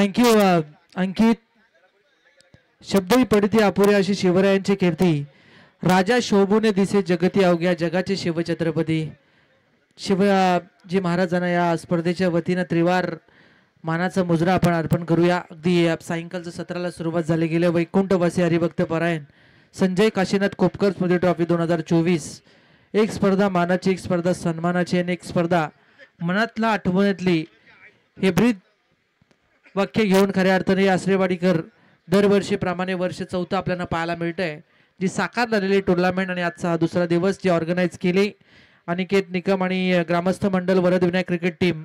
Thank you अंकित. शब्दही पडते अपुरे अशी शिवरायांची कीर्ती. राजा शोभूने दिसे जगती अवघ्या जगाचे शिवछत्रपती. शिवाजी महाराजांना या स्पर्धेच्या वतीनं त्रिवार मानाचा मुजरा आपण अर्पण करूया. अगदी सायंकाळच्या सत्राला सुरुवात झाली. गेले वैकुंठवासी हरिभक्त परायण संजय काशीनाथ कोपकर स्मृती ट्रॉफी 2024. एक स्पर्धा मानाची, एक स्पर्धा सन्मानाची आणि एक स्पर्धा मनातला आठवणीतली. हे ब्रीद वाक्य घेऊन खऱ्या अर्थाने आसरेवाडीकर दरवर्षीप्रमाणे वर्ष 4 आपल्याला पाहायला मिळतंय. जी साकार झालेली टुर्नामेंट आणि आजचा हा दुसरा दिवस जी ऑर्गनाईज केली अनिकेत निकम आणि ग्रामस्थ मंडळ वरद विनायक क्रिकेट टीम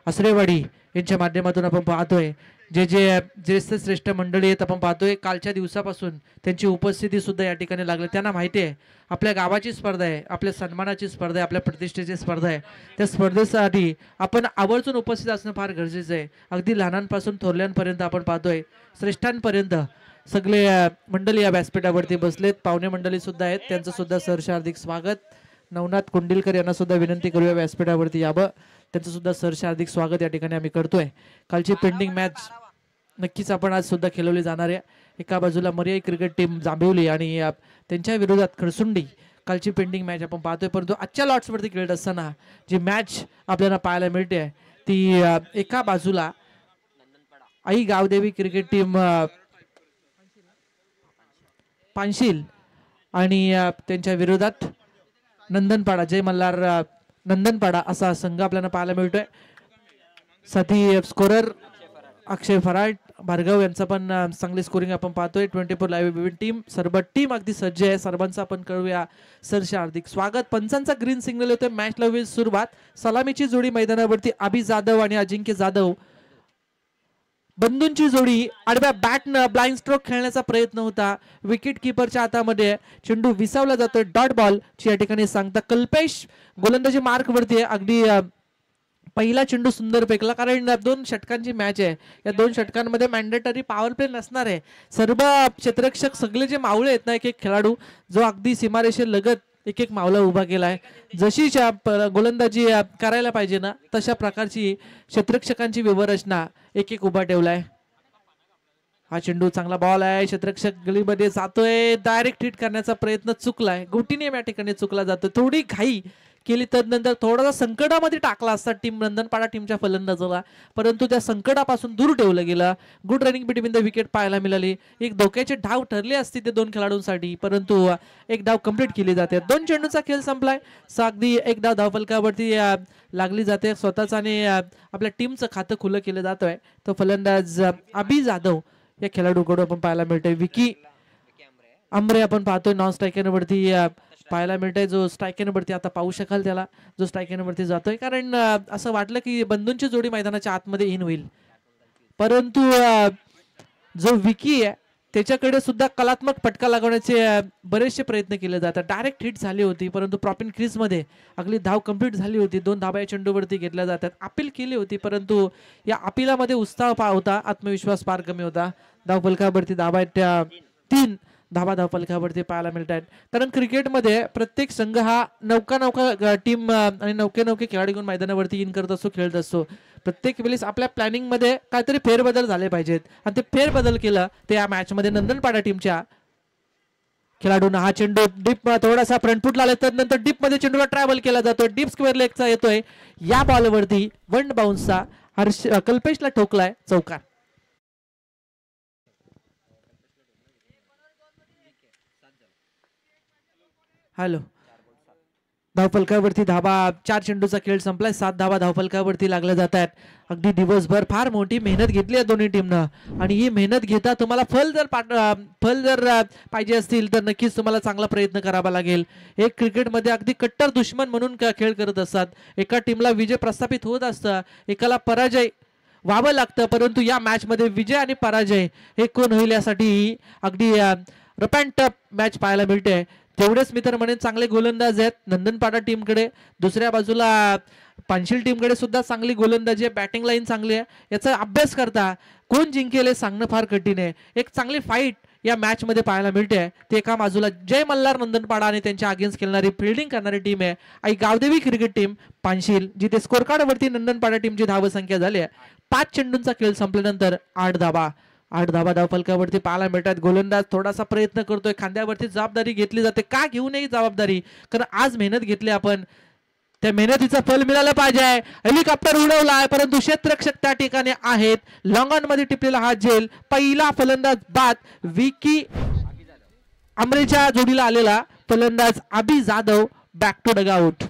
आसरेवाडी यांच्या माध्यमातून आपण पाहतोय. जे ज्येष्ठ श्रेष्ठ मंडळी आहेत आपण पाहतोय. कालच्या दिवसापासून त्यांची उपस्थिती सुद्धा या ठिकाणी लागली. त्यांना माहिती आहे आपल्या गावाची स्पर्धा आहे, आपल्या सन्मानाची स्पर्धा आहे, आपल्या प्रतिष्ठेची स्पर्धा आहे. त्या स्पर्धेसाठी आपण आवर्जून उपस्थित असणं फार गरजेचं आहे. अगदी लहानांपासून थोरल्यांपर्यंत आपण पाहतोय श्रेष्ठांपर्यंत सगळे मंडळी या व्यासपीठावरती बसलेत. पाहुणे मंडळी सुद्धा आहेत, त्यांचं सुद्धा सहर्ष हार्दिक स्वागत. नवनाथ कुंडिलकर यांना सुद्धा विनंती करूया व्यासपीठावरती यावं. त्यांचं सुद्धा सहर्ष हार्दिक स्वागत या ठिकाणी आम्ही करतोय. कालची पेंडिंग मॅच नक्कीच आपण आज सुद्धा खेळवली जाणार आहे. एका बाजूला मर्याई क्रिकेट टीम जांभिवली आणि त्यांच्या विरोधात खडसुंडी. कालची पेंडिंग मॅच आपण पाहतोय, परंतु आजच्या लॉट्सवरती खेळत असताना जी मॅच आपल्याला पाहायला मिळते ती एका बाजूला आई गावदेवी क्रिकेट टीम पानशील आणि त्यांच्या विरोधात नंदनपाडा जय मल्हार नंदनपाडा असा संघ आपल्याला पाहायला मिळतोय. साथी स्कोरर अक्षय फराट भार्गव यांचा पण चांगली स्कोरिंग आपण पाहतोय. 24 लाईव्ह विविध टीम सर्व टीम अगदी सज्ज आहे. सर्वांचं आपण करूया सरस हार्दिक स्वागत. पंचांचा ग्रीन सिग्नल होतोय. मॅचला होईल सुरुवात. सलामीची जोडी मैदानावरती अभि जाधव आणि अजिंक्य जाधव. बंधूंची जोडी आडव्या बॅटनं ब्लाइंड स्ट्रोक खेळण्याचा प्रयत्न होता. विकेट किपरच्या हातामध्ये चेंडू विसावला जातोय. डॉट बॉल ची या ठिकाणी सांगता. कल्पेश गोलंदाजी मार्क वरती आहे. अगदी पहिला चेंडू सुंदर फेकला, कारण 2 षटकांची मॅच आहे. या 2 षटकांमध्ये मॅन्डेटरी पॉवर प्ले नसणार आहे. सर्व क्षेत्ररक्षक सगळे जे मावळे आहेत ना, एक एक खेळाडू जो अगदी सीमारेषे लगत एक एक मावला उभा केलाय. जशी गोलंदाजी करायला पाहिजे ना तशा प्रकारची क्षेत्ररक्षकांची व्यवरचना एक एक उभा ठेवलाय. हा चेंडू चांगला बॉल आहे. क्षेत्ररक्षक गलीमध्ये जातोय. डायरेक्ट हिट करण्याचा प्रयत्न चुकलाय. गोटीने या ठिकाणी चुकला जातोय. थोडी घाई केली तर नंतर थोडासा संकटामध्ये टाकला असता टीम नंदनपाडा टीमच्या फलंदाजाला, परंतु त्या संकटापासून दूर ठेवलं गेलं. Good running between the wicket पाहायला मिळाली. एक धोक्याचे डाव ठरले असते ते 2 खेळाडूंसाठी, परंतु एक डाव कंप्लीट केली जाते. 2 चेंडूचा खेळ संपलाय. अगदी एक डाव धावफलकावरती लागली जाते. स्वतःच आणि आपल्या टीमचं खातं खुलं केलं जातोय. तो फलंदाज अभि जाधव या खेळाडूकडून आपण पाहायला मिळतोय. विकी आंबरे आपण पाहतोय नॉन स्ट्रायकर वरती पाहायला मिळतंय. जो स्ट्रायकर वरती आता पाहू शकाल त्याला, जो स्ट्रायकर वरती जातोय, कारण असं वाटलं की बंधूंची जोडी मैदानाच्या आतमध्ये इन होईल, परंतु जो विकी आहे त्याच्याकडे सुद्धा कलात्मक फटका लागवण्याचे बरेचसे प्रयत्न केले जातात. डायरेक्ट हिट झाली होती, परंतु प्रॉपिन क्रीज मध्ये अगली धाव कंप्लीट झाली होती. 2 धाबा या चेंडूवरती घेतल्या जातात. अपील केली होती, परंतु या अपीलामध्ये उत्साह होता, आत्मविश्वास फार कमी होता. धाव फलकावरती धाबा 3 धाबा धावफलकावरती पाहायला मिळतात. कारण क्रिकेटमध्ये प्रत्येक संघ हा नौका टीम आणि नौके खेळाडू घेऊन मैदानावरती इन करत असतो, खेळत असतो. प्रत्येक वेळेस आपल्या प्लॅनिंग मध्ये काहीतरी फेरबदल झाले पाहिजेत, आणि ते फेरबदल केलं ते या मॅच मध्ये नंदनपाडा टीमच्या खेळाडूंना. हा चेंडू डीप थोडासा फ्रंटफुट लागला, तर नंतर डीप मध्ये चेंडूला ट्रॅव्हल केला जातो. डीप स्क्वेअर लेगचा येतोय. या बॉलवरती वन बाउन्सचा कल्पेशला ठोकलाय चौकार. हॅलो, धावफलकावरती धाबा 4 चेंडूचा खेळ संपलाय. 7 धावा धावफलकावरती लागल्या जात आहेत. अगदी दिवसभर फार मोठी मेहनत घेतली आहे दोन्ही टीमनं, आणि ही मेहनत घेता तुम्हाला फल जर पाहिजे असतील तर नक्कीच तुम्हाला चांगला प्रयत्न करावा लागेल. एक क्रिकेटमध्ये अगदी कट्टर दुश्मन म्हणून खेळ करत असतात. एका टीमला विजय प्रस्थापित होत असतं, एकाला पराजय व्हावं लागतं, परंतु या मॅच मध्ये विजय आणि पराजय हे कोण होईल यासाठी अगदी रफ अँड टफ मॅच पाहायला मिळते. तेवढेच मी तर म्हणेन चांगले गोलंदाज आहेत नंदनपाडा टीमकडे. दुसऱ्या बाजूला पानशील टीमकडे सुद्धा चांगली गोलंदाजी आहे. बॅटिंग लाईन चांगली आहे. याचा अभ्यास करता कोण जिंकेल हे सांगणं फार कठीण आहे. एक चांगली फाईट या मॅच मध्ये पाहायला मिळते ते एका बाजूला जय मल्हार नंदनपाडा आणि त्यांच्या अगेन्स्ट खेळणारी फिल्डिंग करणारी टीम आहे आणि गावदेवी क्रिकेट टीम पानशील, जिथे स्कोर कार्ड वरती नंदनपाडा टीमची धाव संख्या झाली आहे 5 चेंडूंचा खेळ संपल्यानंतर 8 धावा. 8 धावा धावफलकावरती पाहायला मिळतात. गोलंदाज थोडासा प्रयत्न करतोय, खांद्यावरती जबाबदारी घेतली जाते. का घेऊ नये जबाबदारी, कारण आज मेहनत घेतली आपण, त्या मेहनतीचं फल मिळालं पाहिजे. हेलिकॉप्टर उडवलाय परंतु क्षेत्ररक्षक त्या ठिकाणी आहेत. लॉंग ऑन मध्ये टिपलेला हा झेल. पहिला फलंदाज बाद. विकी आमरेच्या जोडीला आलेला फलंदाज अभि जाधव बॅक टू डगआउट.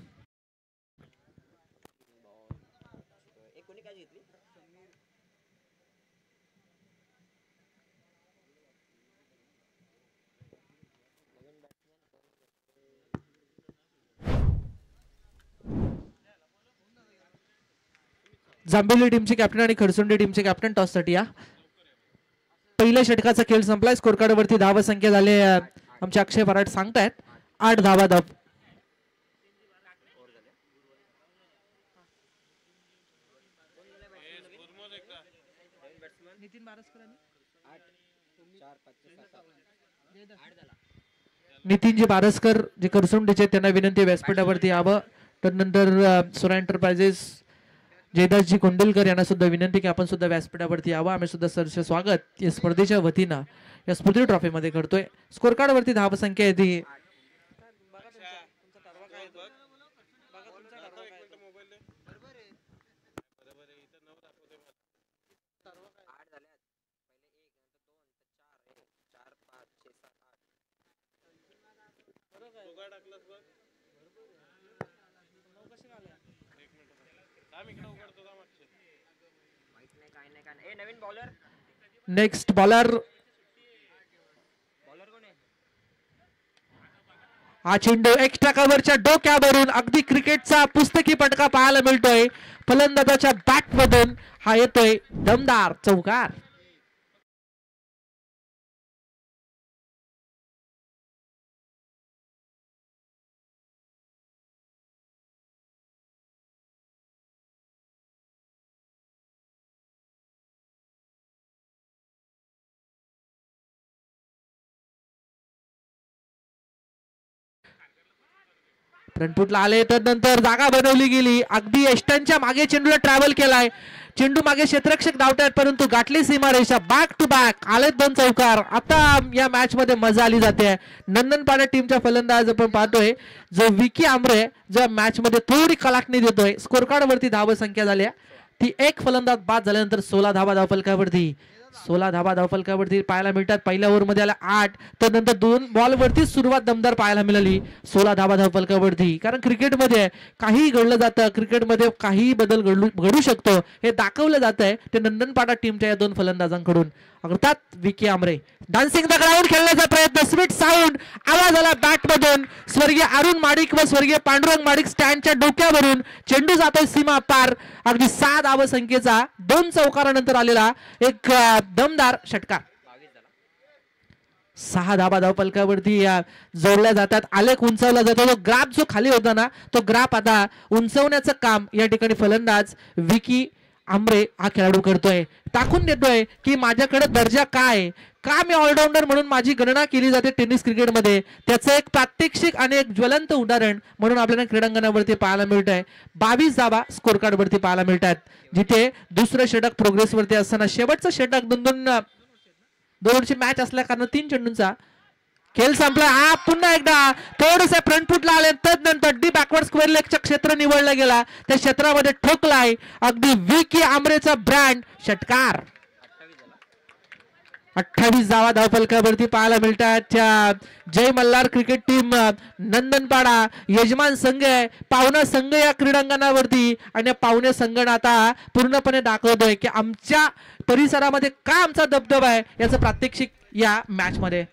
जांभेली टीमचे कॅप्टन आणि खरसुंडी टीमचे कॅप्टन टॉस साठी या. पहिल्या षटकाचा खेळ संपलाय. स्कोर कार्ड वरती धावा संख्या झाले आमचे अक्षय पराड सांगतायत 8 धावा धाव. नितीनजी बारसकर जे करसुंडीचे त्यांना विनंती व्यासपीठावरती यावं. त्यानंतर सुरा एंटरप्राइजेस जयदासजी कोंडलकर यांना सुद्धा विनंती की आपण सुद्धा व्यासपीठावरती यावं. आम्ही सुद्धा सरचे स्वागत या स्पर्धेच्या वतीनं या स्मृती ट्रॉफी मध्ये करतोय. स्कोर कार्ड वरती धाव संख्या येते नेक्स्ट बॉलर. हा चेंडू एक्स्ट्रा कव्हरच्या डोक्यावरून अगदी क्रिकेटचा पुस्तकी पटका पाहायला मिळतोय. फलंदाजाच्या बॅट मधून हा येतोय दमदार चौकार. फ्रंटफुटला आले तर नंतर जागा बनवली गेली. अगदी यष्टांच्या मागे चेंडूला ट्रॅव्हल केलाय. चेंडू मागे क्षेत्ररक्षक धावतायत परंतु गाठली सीमारेषा. बॅक टू बॅक आले 2 चौकार. आता या मॅच मध्ये मजा आली जाते. नंदनपाडा टीमचा फलंदाज आपण पाहतोय जो विकी आमरे जो मॅच मध्ये थोडी कलाटणी देतोय. स्कोर कार्ड वरती धाव संख्या झाली ती 1 फलंदाज बाद झाल्यानंतर 16 धावा धावफलकावरती. 16 धावा धावफलकावरती पाहायला मिळतात. पहिल्या ओव्हर मध्ये आला 8 तर नंतर 2 बॉल वरती सुरुवात दमदार पाहायला मिळाली. 16 धावा धावफलकावरती. कारण क्रिकेटमध्ये काही घडलं जातं, क्रिकेटमध्ये काही बदल घडू शकतो हे दाखवलं जात आहे ते नंदनपाडा टीमच्या या 2 फलंदाजांकडून. अर्थात Vicky Amre dancing the ground खेळण्याचा प्रयत्न. स्वीट साऊंड आवाज आला बॅट मधून. स्वर्गीय अरुण माडिक व स्वर्गीय पांडुरंग माडिक स्टँडच्या डोक्यावरून चेंडू जातोय सीमा पार. अगदी 6 धाव संख्येचा 2 चौकारानंतर आलेला एक दमदार षटकार. 6 धावा धावफलकावरती जोडल्या जातात. आलेख उंचावला जातो. तो ग्राफ जो खाली होता ना तो ग्राफ आता उंचवण्याचं काम या ठिकाणी फलंदाज विकी आमरे हा खेळाडू करतोय. टाकून देतोय की माझ्याकडे दर्जा काय, का मी ऑलराऊंडर म्हणून माझी गणना केली जाते टेनिस क्रिकेटमध्ये. त्याचं एक प्रात्यक्षिक आणि एक ज्वलंत उदाहरण म्हणून आपल्याला क्रीडांगणावरती पाहायला मिळत आहे. 22 धावा स्कोर कार्ड वरती पाहायला मिळतात. जिथे दुसरं षटक प्रोग्रेस वरती असताना शेवटचं षटक 2 ओव्हरची मॅच असल्या कारण 3 चेंडूंचा खेळ संपला. हा पुन्हा एकदा थोडंसं फ्रंट फुटला आले तदनंतर डी बॅकवर्ड स्क्वेअर लेगचं क्षेत्र निवडलं गेला. त्या क्षेत्रामध्ये ठोकलाय अगदी विकी आमरेचा ब्रँड षटकार. 28 धावा धावफलकावरती पाहायला मिळतात. जय मल्हार क्रिकेट टीम नंदनपाडा यजमान संघ आहे. पाहुणा संघ या क्रीडांगणावरती आणि पाहुणे संघ आता पूर्णपणे दाखवतोय की आमच्या परिसरामध्ये का आमचा दबदबा आहे याचं प्रात्यक्षिक या मॅच मध्ये.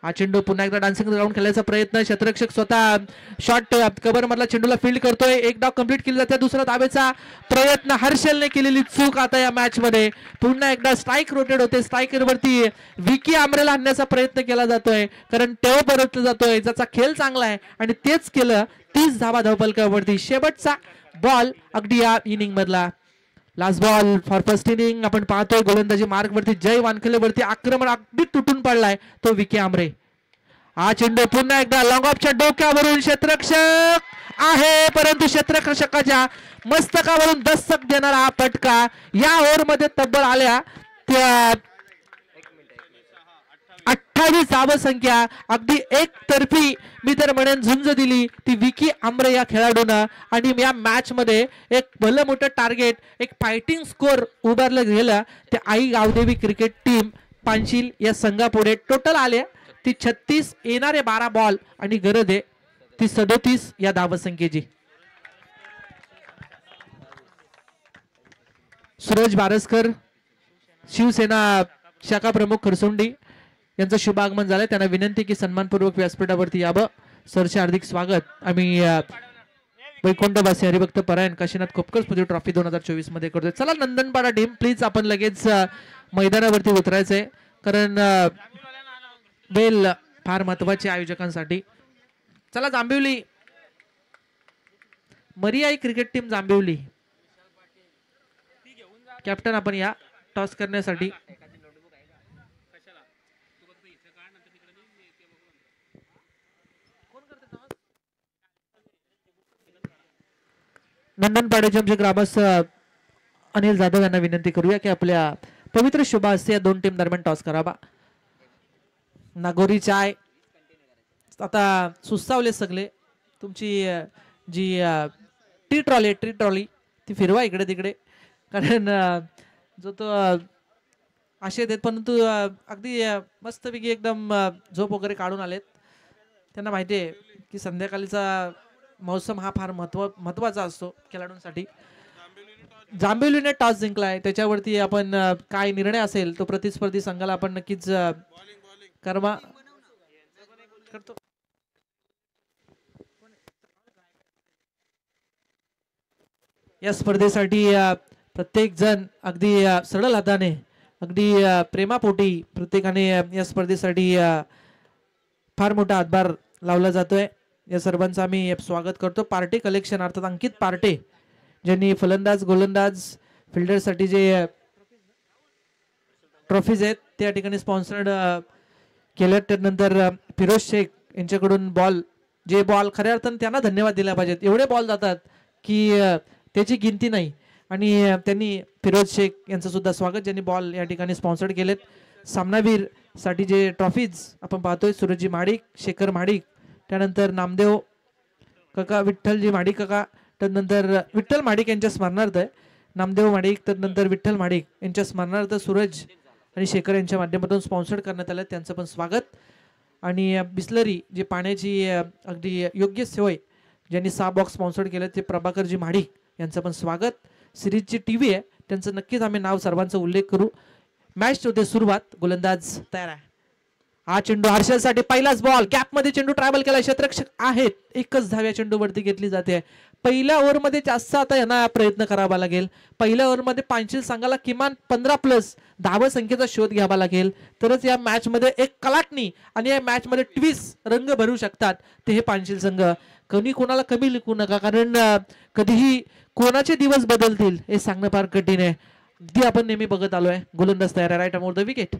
हा चेंडू पुन्हा एकदा डान्सिंग ग्राउंड खेळायचा प्रयत्न. क्षेत्ररक्षक स्वतः शॉट कव्हर मधला चेंडूला फील्ड करतोय. 1 डाव कंप्लीट केली जाते. दुसरा धावेचा प्रयत्न हर्षलने केलेली चूक आता या मॅच मध्ये. पुन्हा एकदा स्ट्राईक रोटेट होते. स्ट्रायकर वरती विकी आमरेला आणण्याचा प्रयत्न केला जातोय कारण टेव परतला जातोय ज्याचा खेळ चांगला आहे आणि तेच केलं. 30 धावा धावफलकावरती. शेवटचा बॉल अगदी या इनिंग मधला. Last ball for first inning. आपण पाहतोय गोलंदाजी मार्क वरती जय वानखेडे वरती आक्रमण अगदी तुटून पडलाय तो विकी आमरे. हा चेंडू पुन्हा एकदा लॉंग ऑफच्या डोक्यावरून क्षेत्ररक्षक आहे, परंतु क्षेत्ररक्षकाच्या मस्तकावरून दस्तक देणारा हा फटका या ओव्हरमध्ये तब्बल आल्या त्या 28 धावसंख्या. अगदी एकतर्फी मी तर म्हणेन झुंज दिली ती विकी आमरे या खेळाडूनं. आणि या मॅच मध्ये एक भलं मोठं टार्गेट, एक फायटिंग स्कोर उभारलं गेलं. ते आई गावदेवी क्रिकेट टीम पानशील या संघापुढे टोटल आले ती 36, येणारे 12 बॉल आणि गरज आहे ती 37 या धावसंख्येची. सूरज बारसकर शिवसेना शाखा प्रमुख खरसुंडी यांचं शुभ आगमन झालंय. त्यांना विनंती की सन्मानपूर्वक व्यासपीठावरती यावं. सरचे हार्दिक स्वागत. आम्ही वैकुंठवासी हरिभक्त परायण काशीनाथ खोपकर स्पर्धा ट्रॉफी 2024 मध्ये करतोय. चला नंदनपाडा टीम प्लीज आपण लगेच मैदानावरती उतरायचंय, कारण बेल फार महत्वाचे आयोजकांसाठी. चला Jambhivali Mariyai cricket team Jambhivali captain आपण या टॉस करण्यासाठी. नंदनपाड्याचे आमचे ग्रामस्थ अनिल जाधव यांना विनंती करूया की आपल्या पवित्र शुभ हस्ते या दोन टीम दरम्यान टॉस करावा. नागोरी चाय आता सुस्तावले सगळे. तुमची जी टी ट्रॉली ती फिरवा इकडे तिकडे, कारण जो तो आशे देत, परंतु अगदी मस्तपैकी एकदम झोप वगैरे काढून आलेत. त्यांना माहिती आहे की संध्याकाळीचा मौसम हा फार महत्वाचा असतो खेळाडूंसाठी. जांभिवलीने टॉस जिंकलाय, त्याच्यावरती आपण काय निर्णय असेल तो प्रतिस्पर्धी संघाला आपण नक्कीच कर्मा करतो. या स्पर्धेसाठी प्रत्येक जण अगदी सरळ हाताने, अगदी प्रेमापोटी प्रत्येकाने या स्पर्धेसाठी फार मोठा हातभार लावला जातोय. या सर्वांचं आम्ही स्वागत करतो. पार्टी कलेक्शन अर्थात अंकित पार्टे ज्यांनी फलंदाज गोलंदाज फिल्डरसाठी जे ट्रॉफीज आहेत त्या ठिकाणी स्पॉन्सर्ड केले. त्यानंतर फिरोज शेख यांच्याकडून जे बॉल खऱ्या अर्थाने त्यांना धन्यवाद दिला पाहिजेत. एवढे बॉल जातात की त्याची गिनती नाही, आणि त्यांनी फिरोज शेख यांचं सुद्धा स्वागत ज्यांनी बॉल या ठिकाणी स्पॉन्सर्ड केलेत. सामनावीर साठी जे ट्रॉफीज आपण पाहतोय सूरजजी माडिक, शेखर माडिक, त्यानंतर नामदेव काका, विठ्ठलजी माडिक काका, त्यानंतर विठ्ठल माडिक यांच्या स्मरणार्थ नामदेव माडिक, त्यानंतर विठ्ठल माडिक यांच्या स्मरणार्थ सूरज आणि शेखर यांच्या माध्यमातून स्पॉन्सर्ड करण्यात आलं. त्यांचं पण स्वागत. आणि बिस्लरी जे पाण्याची अगदी योग्य सोय ज्यांनी 6 बॉक्स स्पॉन्सर्ड केले ते प्रभाकरजी माडिक यांचं पण स्वागत. सिरीजची टीव्ही आहे त्यांचं नक्कीच आम्ही नाव सर्वांचा उल्लेख करू. मॅच होते सुरुवात. गोलंदाज तयार आहे. हा चेंडू हर्षलसाठी पहिलाच बॉल, गॅप मध्ये चेंडू ट्रॅव्हल केला. क्षेत्ररक्षक आहेत, एकच धाव या चेंडूवरती घेतली जाते. पहिल्या ओव्हरमध्ये जास्त आता यांना प्रयत्न करावा लागेल. पहिल्या ओव्हरमध्ये पानशील संघाला किमान 15+ धावसंख्येचा शोध घ्यावा लागेल, तरच या मॅच मध्ये एक कलाटणी आणि या मॅच मध्ये ट्विस्ट रंग भरू शकतात ते हे पानशील संघ. कोणी कोणाला कमी लिखू नका, कारण कधीही कोणाचे दिवस बदलतील हे सांगणं फार कठीण आहे. अगदी आपण नेहमी बघत आलोय. गोलंदाज तयार आहे. Right arm over the wicket.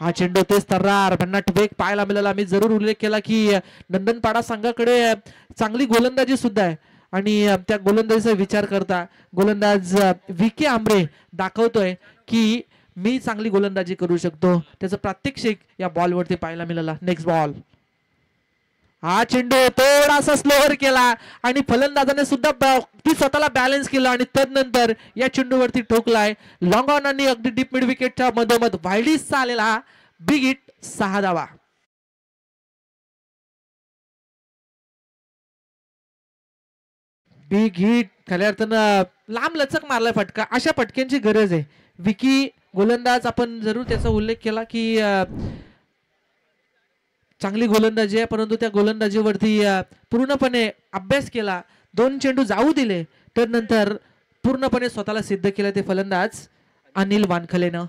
हा चेंडू तेच तर्रार भन्नाट वेग पाहायला मिळाला. मी जरूर उल्लेख केला की नंदनपाडा संघाकडे चांगली गोलंदाजी सुद्धा आहे, आणि त्या गोलंदाजीचा विचार करता गोलंदाज विकी आमरे दाखवतोय की मी चांगली गोलंदाजी करू शकतो. त्याचं प्रात्यक्षिक या बॉलवरती पाहायला मिळाला. Next ball. हा चेंडू थोडासा स्लोअर केला आणि फलंदाजाने सुद्धा ती स्वतःला बॅलन्स केला आणि तदनंतर या चेंडूवरती ठोकलाय. लॉंग ऑन आणि अगदी डीप मिड विकेटच्या मधोमध वाईडीसचा आलेला बिग हिट. 6 धावा. बिग हिट खऱ्या अर्थानं लांब लचक मारलाय फटका. अशा फटक्यांची गरज आहे. विकी गोलंदाज आपण जरूर त्याचा उल्लेख केला की चांगली गोलंदाजी आहे, परंतु त्या गोलंदाजीवरती पूर्णपणे अभ्यास केला. 2 चेंडू जाऊ दिले, तर नंतर पूर्णपणे स्वतःला सिद्ध केलं ते फलंदाज अनिल वानखलेनं.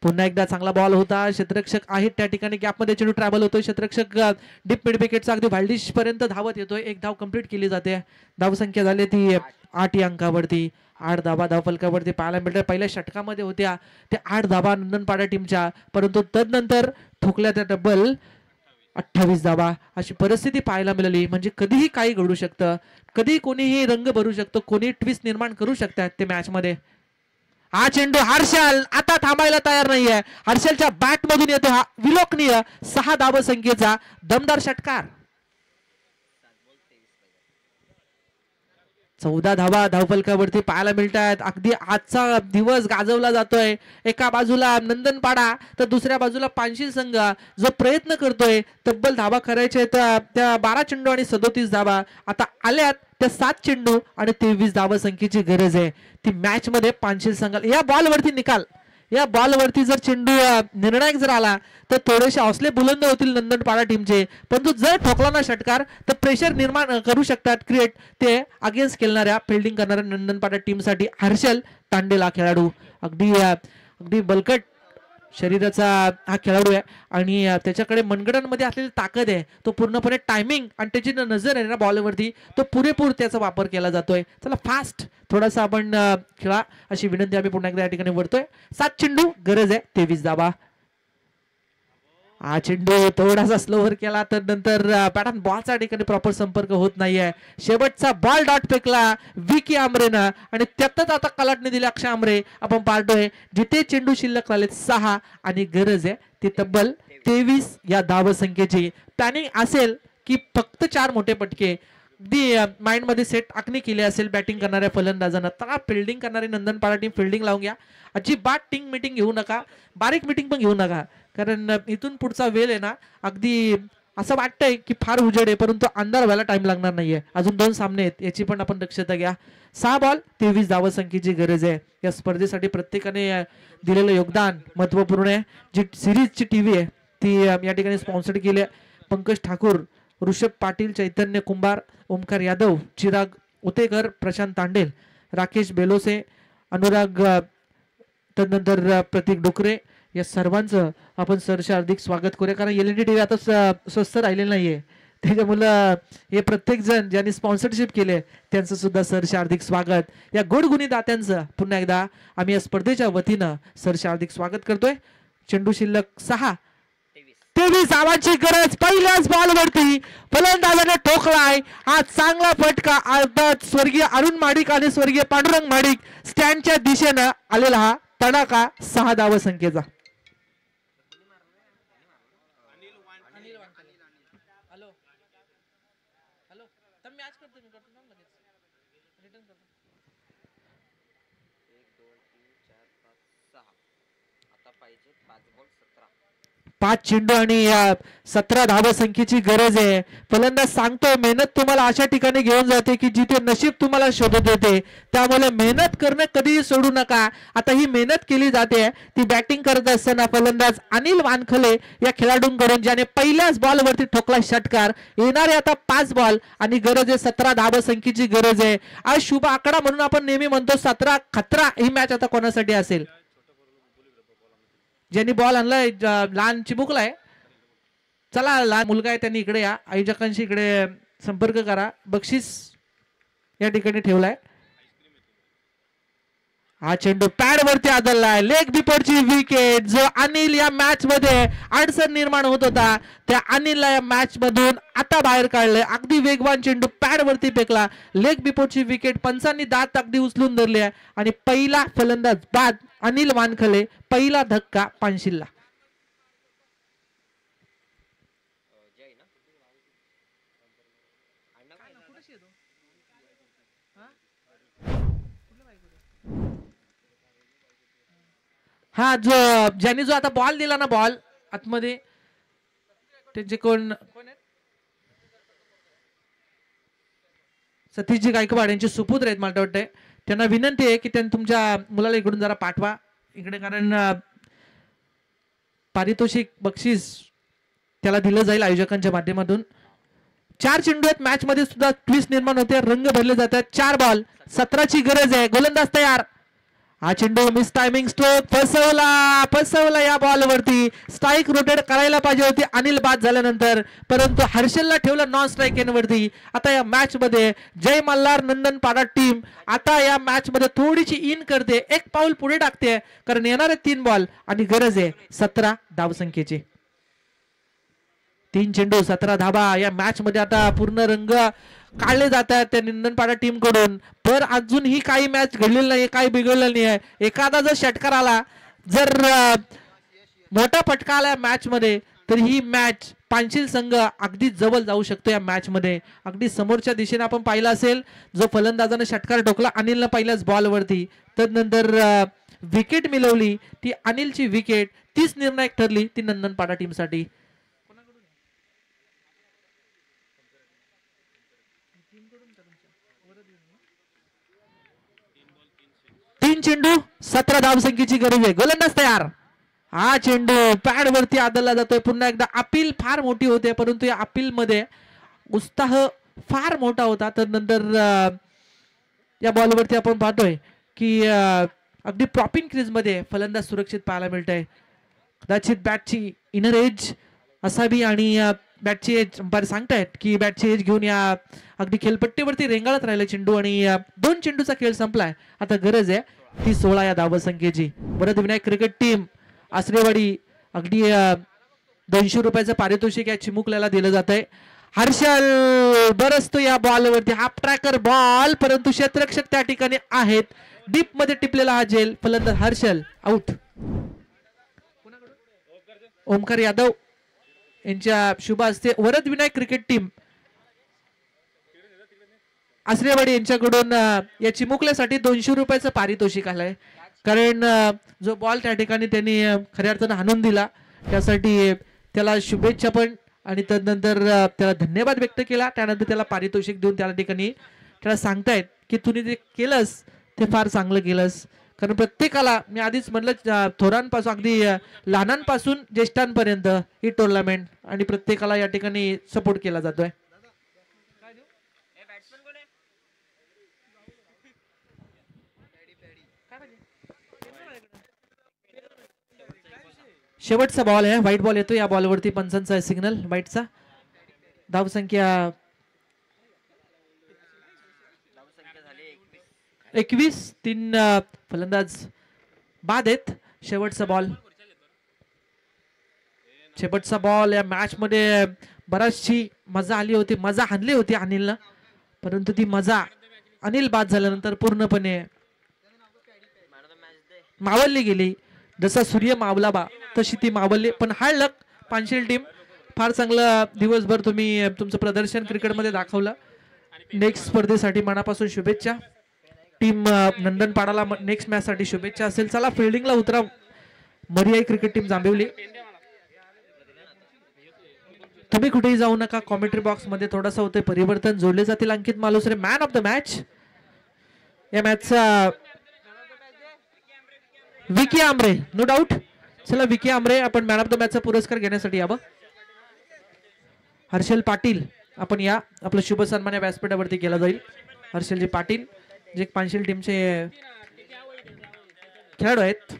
पुन्हा एकदा चांगला बॉल होता. क्षेत्ररक्षक आहेत त्या ठिकाणी, गॅपमध्ये चेंडू ट्रॅव्हल होतोय. क्षेत्ररक्षक डीप मिड विकेटचा अगदी वाईल्डिश पर्यंत धावत येतोय. एक धाव कंप्लीट केली जाते. धावसंख्या झाली ती 8 या अंकावरती. 8 धावा धावफलकावरती पाहायला मिळतात. पहिल्या षटकामध्ये होत्या त्या 8 धावा नंदनपाडा टीमच्या, परंतु तदनंतर ठोकल्या त्या डबल 28 धावा. अशी परिस्थिती पाहायला मिळाली. म्हणजे कधीही काही घडू शकतं, कधी कोणीही रंग भरू शकतो, कोणी ट्विस्ट निर्माण करू शकतात ते मॅच मध्ये. हा चेंडू हर्षल आता थांबायला तयार नाहीये. हर्षलच्या बॅट मधून येतो हा विलोकनीय 6 धाव संख्येचा दमदार षटकार. 14 धावा धावफलकावरती पाहायला मिळतात. अगदी आजचा दिवस गाजवला जातोय. एका बाजूला नंदनपाडा तर दुसऱ्या बाजूला पानशील संघ जो प्रयत्न करतोय तब्बल धावा करायचे त्या 12 चेंडू आणि 37 धावा आता आल्यात. त्या 7 चेंडू आणि 23 धावा संख्येची गरज आहे ती मॅच मध्ये पानशील संघाला. या बॉलवरती निकाल, या बॉलवरती जर चेंडू निर्णायक जर आला तर थोडेसे हौसले बुलंद होतील नंदनपाडा टीमचे, परंतु जर ठोकला ना षटकार तर प्रेशर निर्माण करू शकतात क्रिएट ते अगेन्स्ट खेळणाऱ्या फिल्डिंग करणाऱ्या नंदनपाडा टीमसाठी. हर्षल तांडेला खेळाडू अगदी बलकट शरीराचा हा खेळाडू आहे आणि त्याच्याकडे मनगटांमध्ये असलेली ताकद आहे. तो पूर्णपणे टायमिंग आणि त्याची नजर आहे ना बॉलवरती, तो पुरेपूर त्याचा वापर केला जातोय. चला फास्ट थोडासा आपण खेळा अशी विनंती आम्ही पुन्हा एकदा या ठिकाणी वरतोय. 7 चेंडू गरज आहे 23 धावा. हा चेंडू थोडासा स्लोवर केला तर नंतर पॅटर्न बॉलच्या ठिकाणी प्रॉपर संपर्क होत नाहीये. शेवटचा बॉल डॉट फेकला विकी आमरेनं आणि त्यातच आता कलाटने दिले अक्षय आमरे. आपण पाहतोय जिथे चेंडू शिल्लक राहिलेत 6 आणि गरज आहे ती तब्बल 23 या धाव संख्येची. प्लॅनिंग असेल की फक्त 4 मोठे पटके अगदी माइंड मध्ये सेट आखणी केली असेल बॅटिंग करणाऱ्या फलंदाजांना, तर फिल्डिंग करणारी नंदनपाडा टीम फिल्डिंग लावून घ्या. अजिबात टिंग मिटिंग घेऊ नका, बारीक मिटिंग पण घेऊ नका, कारण इथून पुढचा वेळ आहे ना अगदी असं वाटतंय की फार उजेड आहे, परंतु अंधार व्हायला टाइम लागणार नाहीये. अजून 2 सामने आहेत याची पण आपण दक्षता घ्या. 6 बॉल 23 धाव संख्येची गरज आहे. या स्पर्धेसाठी प्रत्येकाने दिलेलं योगदान महत्वपूर्ण आहे. जी सिरीजची टीव्ही आहे ती या ठिकाणी स्पॉन्सर्ड केली आहे. पंकज ठाकूर, ऋषभ पाटील, चैतन्य कुंभार, ओमकार यादव, चिराग उतेकर, प्रशांत तांडेल, राकेश बेलोसे, अनुराग, तदनंतर प्रतीक डोकरे, या सर्वांचं आपण सरसे हार्दिक स्वागत करूया. कारण एलईडी टीव्ही आता स्वस्त राहिलेलं नाहीये, त्याच्यामुळं हे प्रत्येक जण ज्यांनी स्पॉन्सरशिप केले त्यांचं सुद्धा सरसे हार्दिक स्वागत. या गुणगुणी दात्यांचं पुन्हा एकदा आम्ही या स्पर्धेच्या वतीनं सरसे हार्दिक स्वागत करतोय. चेंडू शिल्लक 6, 23 धावांची गरज. पहिल्याच बॉलवरती फलंदाजाने ठोकलाय हा चांगला फटका. अर्थात स्वर्गीय अरुण माडिक आणि स्वर्गीय पांडुरंग माडिक स्टँडच्या दिशेनं आलेला हा तडाखा 6 धाव संख्येचा. पाच चेंडू आणि 17 धाव संख्येची गरज आहे. फलंदाज सांगतोय मेहनत तुम्हाला अशा ठिकाणी घेऊन जाते की जिथे नशीब तुम्हाला शोधत येते, त्यामुळे मेहनत करणं कधीही सोडू नका. आता ही मेहनत केली जाते ती बॅटिंग करत असताना फलंदाज अनिल वानखले या खेळाडूंकडून ज्याने पहिल्याच बॉलवरती ठोकला षटकार. येणारे आता 5 बॉल आणि गरज आहे 17 धाव संख्येची गरज आहे. आज शुभ आकडा म्हणून आपण नेहमी म्हणतो 17 खतरा. ही मॅच आता कोणासाठी असेल? ज्यांनी बॉल आणलाय लहान चिमुकलाय, चला लहान मुलगा आहे त्यांनी इकडे या, आयोजकांशी इकडे संपर्क करा. बक्षीस या ठिकाणी ठेवलाय. हा चेंडू पॅड वरती आदळलाय. Leg बिफोरची wicket. जो अनिल या मॅच मध्ये अडचण निर्माण होत होता त्या अनिलला या मॅच मधून आता बाहेर काढलंय. अगदी वेगवान चेंडू पॅड वरती फेकला. Leg बिफोरची wicket. पंचांनी दात अगदी उचलून धरले आहे आणि पहिला फलंदाज बाद अनिल वानखले. पहिला धक्का पानशिलला. हा जो ज्यांनी जो आता बॉल दिला ना, बॉल आतमध्ये त्यांचे कोण सतीशजी गायकवाड यांचे सुपुत्र आहेत मला वाटतंय. त्यांना विनंती आहे की त्यांनी तुमच्या मुलाला इकडून जरा पाठवा इकडे, कारण पारितोषिक बक्षीस त्याला दिलं जाईल आयोजकांच्या माध्यमातून. 4 चेंडू आहेत मॅच मध्ये सुद्धा ट्विस्ट निर्माण होते, रंग भरले जातात. 4 बॉल 17 ची गरज आहे. गोलंदाज तयार. हा चेंडू मिस टायमिंग स्ट्रोक, फसवला या बॉल वरती. स्ट्राईक रोटेट करायला पाहिजे होती अनिल बाद झाल्यानंतर, परंतु हर्षलला ठेवलं नॉन स्ट्राईक एन वरती. आता या मॅच मध्ये जय मल्हार नंदन पाडा टीम आता या मॅच मध्ये थोडीशी इन करते, एक पाऊल पुढे टाकते, कारण येणारे 3 बॉल आणि गरज आहे 17 धावसंख्येची. 3 चेंडू 17 धाबा या मॅच मध्ये आता पूर्ण रंग काढले जात आहेत त्या नंदनपाडा टीम कडून. पण अजूनही काही मॅच घडलेली नाही, काही बिघडलेलं नाही आहे. एखादा जर षटकार आला, जर मोठा फटका आला मॅच मध्ये, तर ही मॅच पांचील संघ अगदी जवळ जाऊ शकतो या मॅच मध्ये. अगदी समोरच्या दिशेने आपण पाहिलं असेल, जो फलंदाजानं षटकार ठोकला अनिलनं पहिल्याच बॉल वरती, तर नंतर विकेट मिळवली. ती अनिलची विकेट तीच निर्णायक ठरली ती नंदनपाडा टीम साठी. 3 चेंडू 17 धावसंख्येची गरज आहे. गोलंदाज तयार. हा चेंडू पॅड वरती आदळला जातोय. पुन्हा एकदा अपील फार मोठी होते, परंतु या अपील मध्ये उत्साह फार मोठा होता. तर नंतर या बॉल वरती आपण पाहतोय की अगदी प्रॉपिंग क्रीज मध्ये फलंदाज सुरक्षित पाहायला मिळतंय. कदाचित बॅटची इनर एज असावी आणि बॅटची एज अंपायर सांगतायत की बॅटची एज घेऊन या अगदी खेळपट्टीवरती रेंगाळत राहिला चेंडू आणि 2 चेंडूचा खेळ संपलाय. आता गरज आहे ती 16 या धावसंख्येची. वरद विनायक क्रिकेट टीम आसरेवाडी अगदी 200 रुपयाचं पारितोषिक या चिमुकल्याला दिलं जात आहे. हर्षल बरसतो या बॉल वरती, हाफ ट्रॅकर बॉल, परंतु क्षेत्ररक्षक त्या ठिकाणी आहेत. डीप मध्ये टिपलेला हा झेल. फलंदाज हर्षल आउट. ओमकार यादव यांच्या शुभ हस्ते वरद विनायक क्रिकेट टीम आसरेवाडी यांच्याकडून या चिमुकल्यासाठी 200 रुपयाचं पारितोषिक आलंय. कारण जो बॉल त्या ठिकाणी त्यांनी खऱ्या अर्थानं हाणून दिला, त्यासाठी त्याला शुभेच्छा पण आणि तदनंतर त्याला धन्यवाद व्यक्त केला. त्यानंतर त्याला पारितोषिक देऊन त्या ठिकाणी त्याला सांगतायत की तुम्ही जे केलंस ते फार चांगलं केलंस. कारण प्रत्येकाला मी आधीच म्हटलं, थोरांपासून अगदी लहानांपासून ज्येष्ठांपर्यंत ही टुर्नामेंट आणि प्रत्येकाला या ठिकाणी सपोर्ट केला जातोय. शेवटचा बॉल आहे, व्हाईट बॉल येतो. या बॉलवरती पंचांचा सिग्नल व्हाईटचा. धावसंख्या 21. 3 फलंदाज बाद आहेत. शेवटचा बॉल या मॅच मध्ये बराचशी मजा आली होती, मजा हाणली होती अनिलनं, परंतु ती मजा अनिल बाद झाल्यानंतर पूर्णपणे मावळली गेली. जसा सूर्य मावला बा तशी ती मावळली. पण हार्ड लक पांचेल टीम, फार चांगलं दिवसभर तुम्ही तुमचं प्रदर्शन क्रिकेटमध्ये दाखवलं. नेक्स्ट स्पर्धेसाठी मनापासून शुभेच्छा. टीम नंदनपाडाला नेक्स्ट मॅच साठी शुभेच्छा असेल. चला फिल्डिंगला उतरा. मरियाई क्रिकेट टीम जांभिवली, तुम्ही कुठेही जाऊ नका. कॉमेंट्री बॉक्स मध्ये थोडासा होते परिवर्तन, जोडले जातील. Ankit Malusare man of the match. या मॅचचा विकी आमरे नो डाऊट. चला विकी आमरे आपण मॅन ऑफ द मॅचचा पुरस्कार घेण्यासाठी यावं. हर्षल पाटील आपण या, आपलं शुभ सन्मान या व्यासपीठावरती केला जाईल. हर्षलजी पाटील जे पांचेल टीमचे खेळाडू आहेत.